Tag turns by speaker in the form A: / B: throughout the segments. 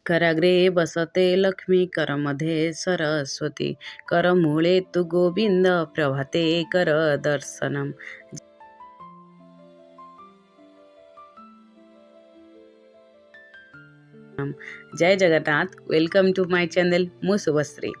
A: कराग्रे बसते लक्ष्मी करमध्ये सरस्वती करमूळे तु गोविंद प्रभाते कर दर्शनम। जय Jagannath. Welcome to my channel. मु शुभश्री।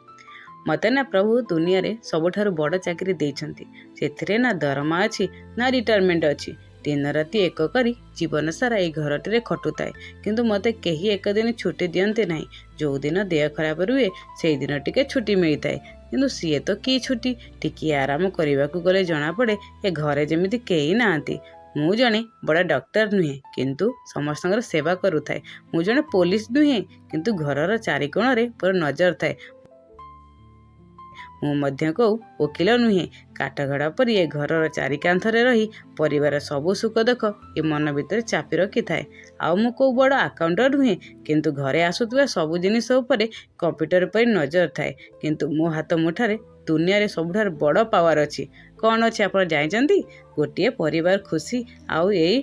A: मते ना प्रभु दुनिया रे सबुठारु बड़ चाकरी देइछंती। सेथिरे ना दरमा अछि ना रिटायरमेंट अछि। दिन राति एक करी जीवन सारा ए घरटे खटुताए, किंतु मते केही एक दिन छुट्टी दियंते नाही। जो दिन देह खराब रुए से दिन टिके छुट्टी मिलता है, किंतु सीए तो की छुट्टी टिके आराम करने गले जना पड़े ए घरे जमिति केही नांती। मु जने बड़ा डॉक्टर नुहे किंतु समस्त सेवा करुथाए। मु जने पुलिस नुहे किंतु घरर चारिकोण रे पूरा नजर थाए। मु मध्य को वकील नुहे काठगड़ा पर ये घरर चारिकांथरे रही परिवार सबु सुख दुख ये मन भितर चापी रखी थाए। आउ मु को बड़ अकाउंटर नुहे किंतु घरे आसुतबा सबु जिनिस उपरे कंप्यूटर पर नजर थाए। किंतु मो हाथ मुठारे दुनिया रे सबुठार बड़ पावर अछि। कौन अछि आपण जानिचंती? गोटिए परिवार खुशी आउ एई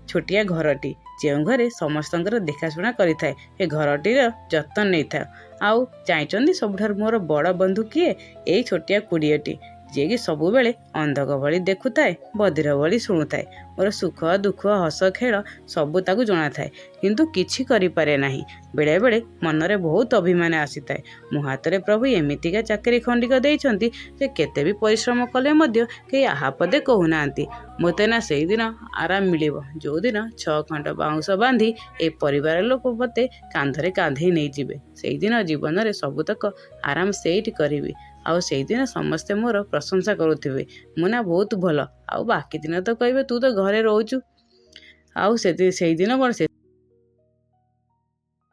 A: छोटिया घरटी जो घरे समस्तंकर देखाशुना करिथाए। ए घरटीर जतन नहीं था। आउ जाइचंदी सबुठार मोर बड़ बंधु किए? एई छोटिया कुड़िएटी जे कि सबु बेले अंधक भली देखुताए, बधिर भली शुणुताए। मोर सुख दुख हस खेल सबु ताकू जणा थाए, किंतु किछि करि पारे नाही। बेले बेले मनरे बहुत अभिमान आसीताए। मो हातरे प्रभु एमितिका चाकरी खंडिक देइछंती जे केते भी परिश्रम कले मध्य केही आहा पदे कहूनांती। मते ना सेही दिन आराम मिलिबो जो दिन 6 खंड बाउंस बांधी ए परिवार लोक मते कांधरे कांधे नहीं जिबे। सेही दिन जीवन रे सबुतक आराम सेठी करिवि। आउ सेही दिन समस्ते मोर प्रशंसा करुथिबे, मुना बहुत भल। आउ बाकी दिन तो कहबे तू तो घरे रहूचु। आउ सेही दिन कोन से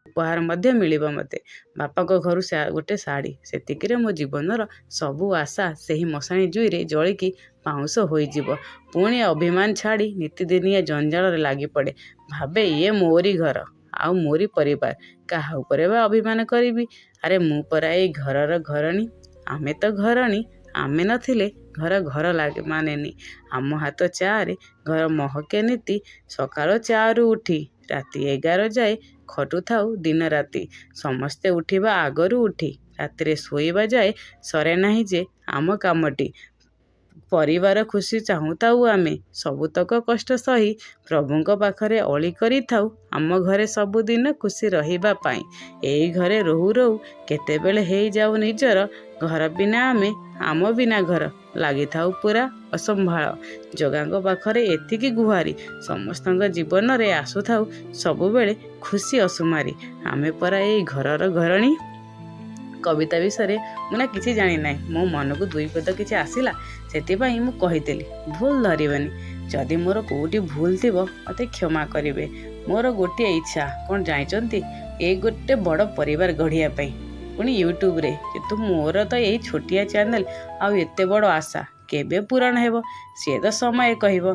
A: उपहार मध्य मिलिबो मते। बापा को घरु गोटे साड़ी सेतिकिरे मो जीवनर सबु आशा सेही मशाणी जुई रे जळिकी पाउंस होई जिवो। पुणी अभिमान छाड़ी नीतिदिनिया जंजाल रे लागी पड़े। भाबे ये मोरी घर आउ मोरी परिवार, काहा उपरे बा अभिमान करिवि? अरे मु परा ए घरर घरणी। आमे तो घरणी, आमे नथिले घर घर लागे मानेनी। आम हाथ चा रे घर महके नीति। सकाळ 4 उठी राति 11 जाए खटु थाउ दिन राति। समस्ते उठिबा आगरू उठी रातिरे सोईबा जाए सरे नाही जे आम कामटी। परिवार खुशी चाहूताऊ आमे सबुतक कष्ट सही प्रभुंक पाखरे अली करी थाउ आम घरे सबुदिन खुशी रहिबा पाई। एई घरे रहू रहू केतेबेले हेई जाऊ निजर घर बिना आमे आम बिना घर लागी थाउ पूरा असंभाळ। जगांग पाखरे एतिकी गुहारी समस्तंग जीवन रे आसु थाउ सबुबेले खुशी असुमारी। आमे परा एई घरर घरणी। कविता विषय मुना किसी जानी ना। मो मन को 2 पद किसी आसला से मु कहीदेली। भूल धरबनी। जदि मोर कोटी भूल थी मते क्षमा करेंगे। मोर गोटे इच्छा कौन जाइचंती? ए गोटे बड़ परिवार गढ़िया पाई पुणी यूट्यूब रे। किंतु मोर तो यही छोटिया चैनल आउ एते बड़ आशा केबे पूरण हेबो सी तो समय कहब।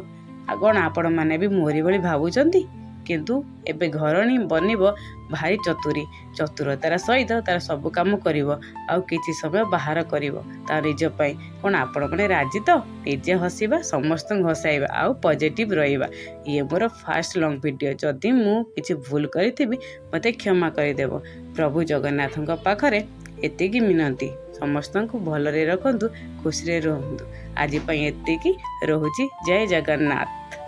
A: आ कौन आपण मैंने भी मोरी भली भावुचंती? किंतु एबे घरणी बनिबो भारी चतुरी। चतुरतार सहित तार सब काम करिवो आउ किछि समय बाहर करिवो ता निज पई। कोन आपण माने राजी तो? निजे हसीबा, समस्त हसाइबा आउ पॉजिटिव रहिबा। ये मोर फर्स्ट लॉन्ग वीडियो। जदि मु किछि भूल करिथिबि मते क्षमा करिदेबो। प्रभु जगन्नाथଙ୍କ पाखरे एतिकी मिनती। समस्तଙ୍କୁ भलरे रखंतु, खुशी रे रहंतु। आज पई एतिकी रहुची। जय जगन्नाथ।